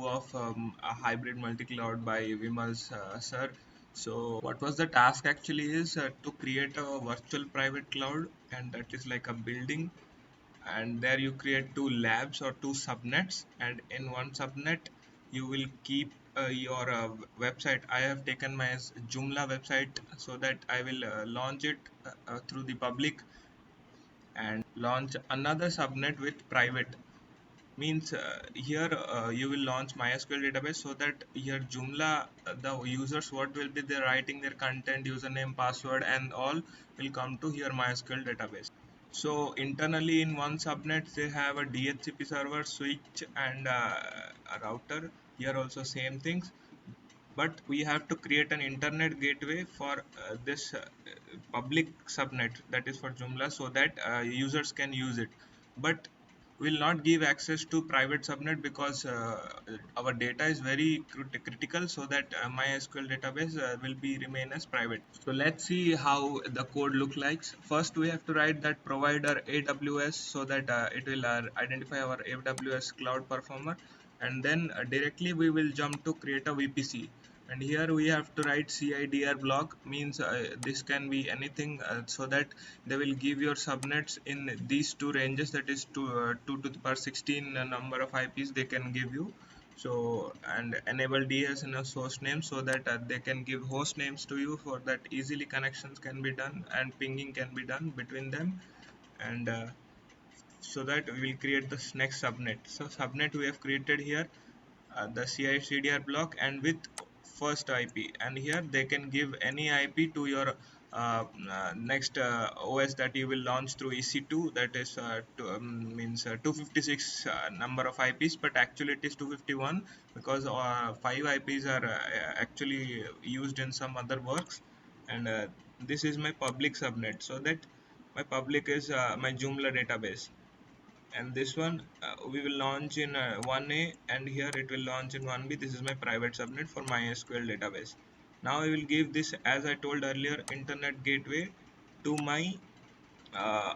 2 of a hybrid multi-cloud by Vimal's sir. So what was the task actually is to create a virtual private cloud, and that is like a building, and there you create two labs or two subnets, and in one subnet you will keep your website. I have taken my Joomla website so that I will launch it through the public, and launch another subnet with private. Means here you will launch MySQL database, so that here Joomla, the users what will be they writing their content, username, password and all will come to here MySQL database. So internally in one subnet they have a DHCP server, switch and a router. Here also same things, but we have to create an internet gateway for this public subnet, that is for Joomla, so that users can use it. But will not give access to private subnet because our data is very critical, so that MySQL database will be remain as private. So let's see how the code look like. First we have to write that provider AWS, so that it will identify our AWS cloud performer, and then directly we will jump to create a VPC. And here we have to write CIDR block, means this can be anything, so that they will give your subnets in these two ranges, that is 2 to the power 16 number of IPs they can give you. So, and enable DS in a source name, so that they can give host names to you, for that easily connections can be done and pinging can be done between them. And so that we will create this next subnet. So subnet we have created here the CIDR block and with first IP, and here they can give any IP to your next OS that you will launch through EC2, that is means 256 number of IPs, but actually it is 251 because 5 IPs are actually used in some other works. And this is my public subnet, so that my public is my Joomla database, and this one we will launch in 1A, and here it will launch in 1B. This is my private subnet for MySQL database. Now I will give this, as I told earlier, internet gateway to my uh,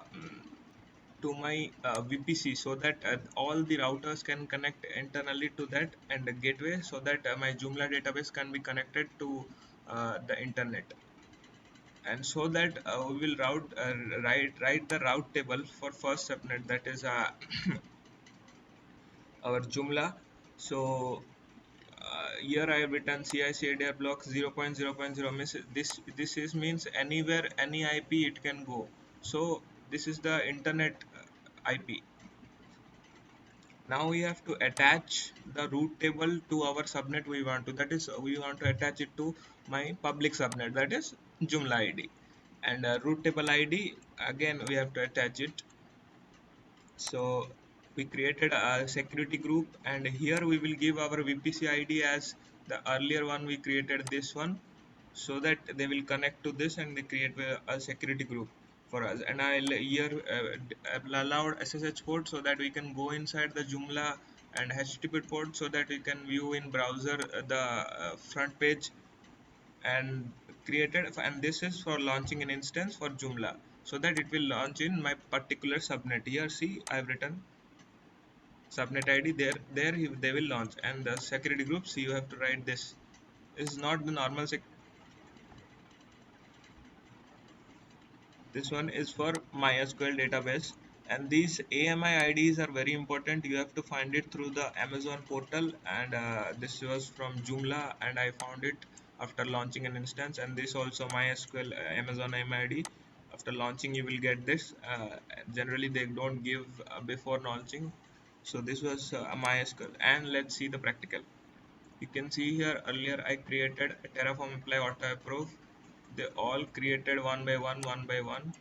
VPC, so that all the routers can connect internally to that and the gateway, so that my Joomla database can be connected to the internet. And so that we will write the route table for first subnet, that is our Joomla. So here I have written CICDR block 0.0.0 means this is means anywhere any IP it can go. So this is the internet IP. Now we have to attach the route table to our subnet we want to, that is we want to attach it to my public subnet, that is Joomla ID. And route table ID again we have to attach it. So we created a security group, and here we will give our VPC ID as the earlier one we created, this one, so that they will connect to this and they create a security group for us. And I'll here allowed SSH port, so that we can go inside the Joomla, and HTTP port, so that we can view in browser the front page, and created. And this is for launching an instance for Joomla, so that it will launch in my particular subnet. Here see I have written subnet ID, they will launch. And the security group, see you have to write this. This is not the normal this one is for MySQL database. And these AMI IDs are very important, you have to find it through the Amazon portal. And this was from Joomla, and I found it after launching an instance. And this also MySQL Amazon AMI ID, after launching you will get this. Generally they don't give before launching. So this was MySQL. And let's see the practical. You can see here earlier I created a Terraform apply auto approve. They all created one by one,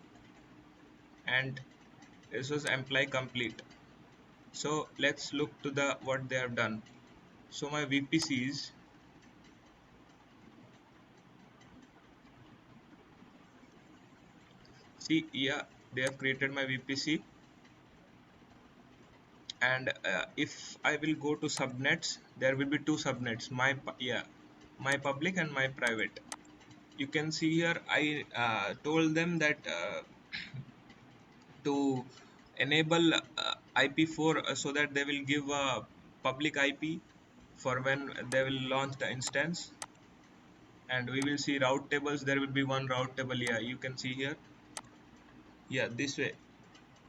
and this was apply complete. So let's look to the what they have done. So my VPCs, see, yeah, they have created my VPC. And if I will go to subnets, there will be two subnets, my public and my private. You can see here I told them that to enable IP4, so that they will give a public IP, for when they will launch the instance. And we will see route tables. There will be one route table here, you can see here. Yeah, this way.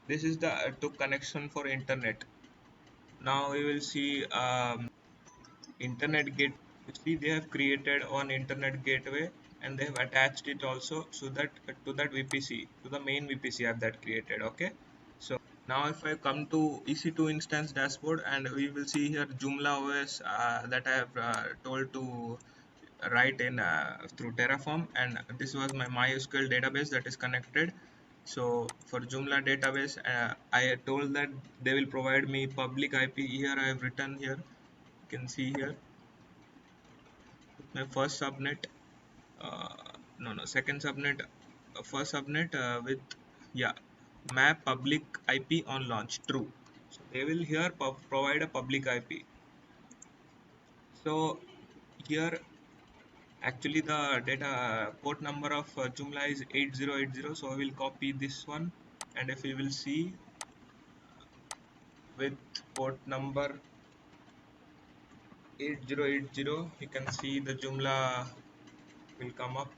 This is the to connection for internet. Now we will see internet gate. You see they have created one internet gateway, and they have attached it also, so that to that VPC, to the main VPC app that created. Okay, so now if I come to EC2 instance dashboard, and we will see here Joomla OS that I have told to write in through Terraform, and this was my MySQL database that is connected. So for Joomla database, I told that they will provide me public IP. Here I have written here. You can see here my first subnet. No, second subnet. First subnet with, yeah, map public IP on launch true. So they will here provide a public IP. So here actually the data port number of Joomla is 8080. So I will copy this one, and if we will see with port number 8080, you can see the Joomla will come up.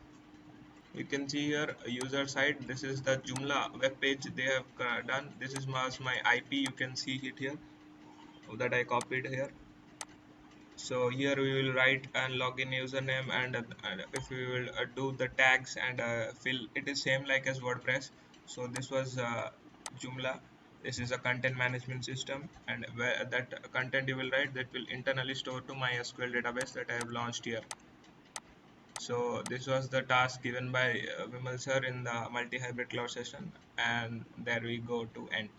You can see here user side. This is the Joomla web page they have done. This is my IP. You can see it here that I copied here. So here we will write and login username, and if we will do the tags and fill, it is same like as WordPress. So this was Joomla. This is a content management system, and where that content you will write, that will internally store to my SQL database that I have launched here. So this was the task given by Vimal sir in the multi-hybrid cloud session, and there we go to end.